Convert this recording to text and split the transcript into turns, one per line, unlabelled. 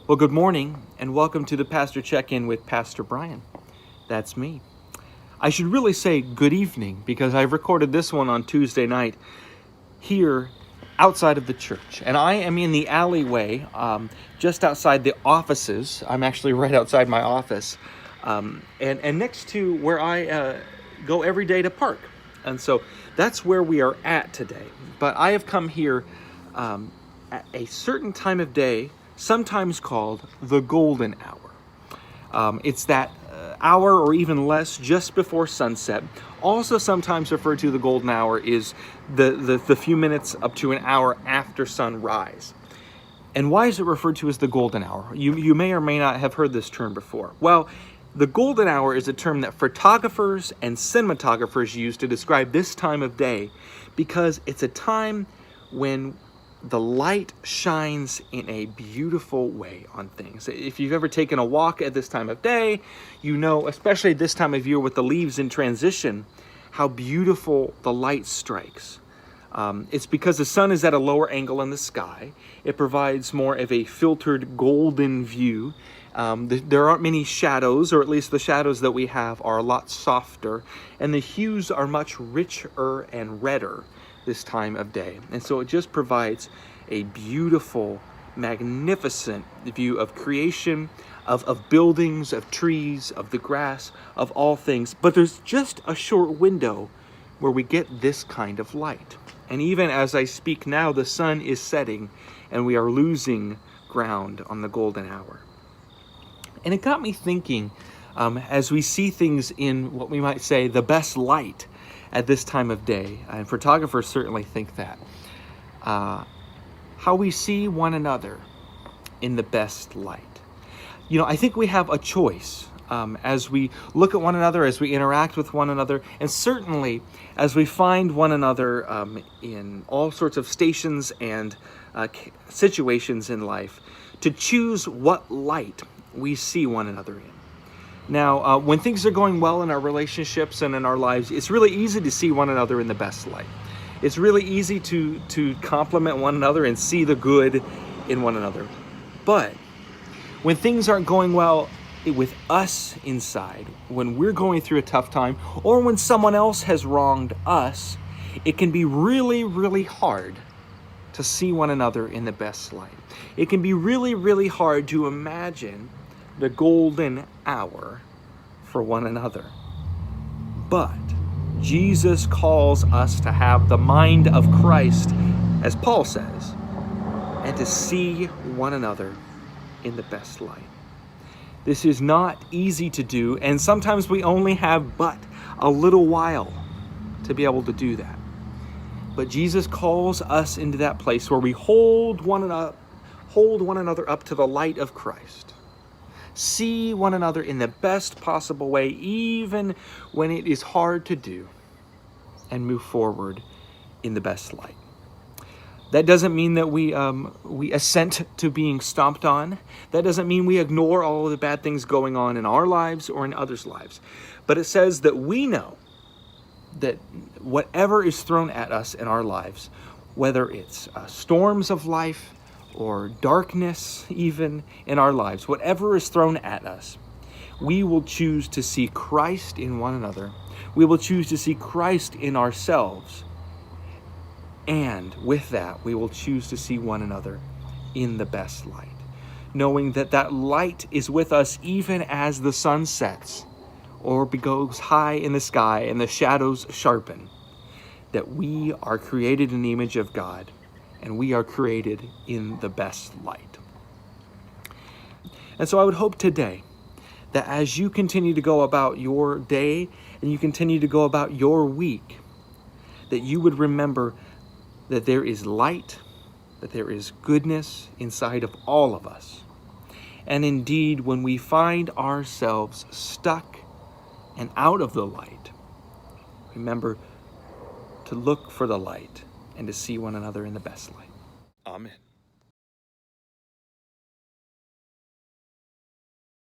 Well, good morning and welcome to the Pastor Check-In with Pastor Brian. That's me. I should really say good evening because I've recorded this one on Tuesday night here outside of the church. And I am in the alleyway just outside the offices. I'm actually right outside my office and next to where I go every day to park. And so that's where we are at today. But I have come here at a certain time of day, sometimes called the golden hour. It's that hour or even less just before sunset. Also sometimes referred to the golden hour is the few minutes up to an hour after sunrise. And why is it referred to as the golden hour? You may or may not have heard this term before. Well, the golden hour is a term that photographers and cinematographers use to describe this time of day because it's a time when the light shines in a beautiful way on things. If you've ever taken a walk at this time of day, you know, especially this time of year with the leaves in transition, how beautiful the light strikes. It's because the sun is at a lower angle in the sky. It provides more of a filtered golden view. There aren't many shadows, or at least the shadows that we have are a lot softer, and the hues are much richer and redder this time of day. And so it just provides a beautiful, magnificent view of creation, of buildings, of trees, of the grass, of all things. But there's just a short window where we get this kind of light. And even as I speak now, the sun is setting and we are losing ground on the golden hour. And it got me thinking, as we see things in what we might say the best light at this time of day, and photographers certainly think that, how we see one another in the best light. You know, I think we have a choice as we look at one another, as we interact with one another, and certainly as we find one another in all sorts of stations and situations in life, to choose what light we see one another in. Now, when things are going well in our relationships and in our lives, it's really easy to see one another in the best light. It's really easy to compliment one another and see the good in one another. But when things aren't going well with us inside, when we're going through a tough time, or when someone else has wronged us, it can be really, really hard to see one another in the best light. It can be really, really hard to imagine the golden hour for one another. But Jesus calls us to have the mind of Christ, as Paul says, and to see one another in the best light. This is not easy to do, and sometimes we only have but a little while to be able to do that. But Jesus calls us into that place where we hold one another up to the light of Christ. See one another in the best possible way, even when it is hard to do, and move forward in the best light. That doesn't mean that we assent to being stomped on. That doesn't mean we ignore all of the bad things going on in our lives or in others' lives. But it says that we know that whatever is thrown at us in our lives, whether it's storms of life or darkness even in our lives, whatever is thrown at us, we will choose to see Christ in one another. We will choose to see Christ in ourselves. And with that, we will choose to see one another in the best light, knowing that that light is with us even as the sun sets or goes high in the sky and the shadows sharpen, that we are created in the image of God and we are created in the best light. And so I would hope today that as you continue to go about your day and you continue to go about your week, that you would remember that there is light, that there is goodness inside of all of us. And indeed, when we find ourselves stuck and out of the light, remember to look for the light and to see one another in the best light. Amen.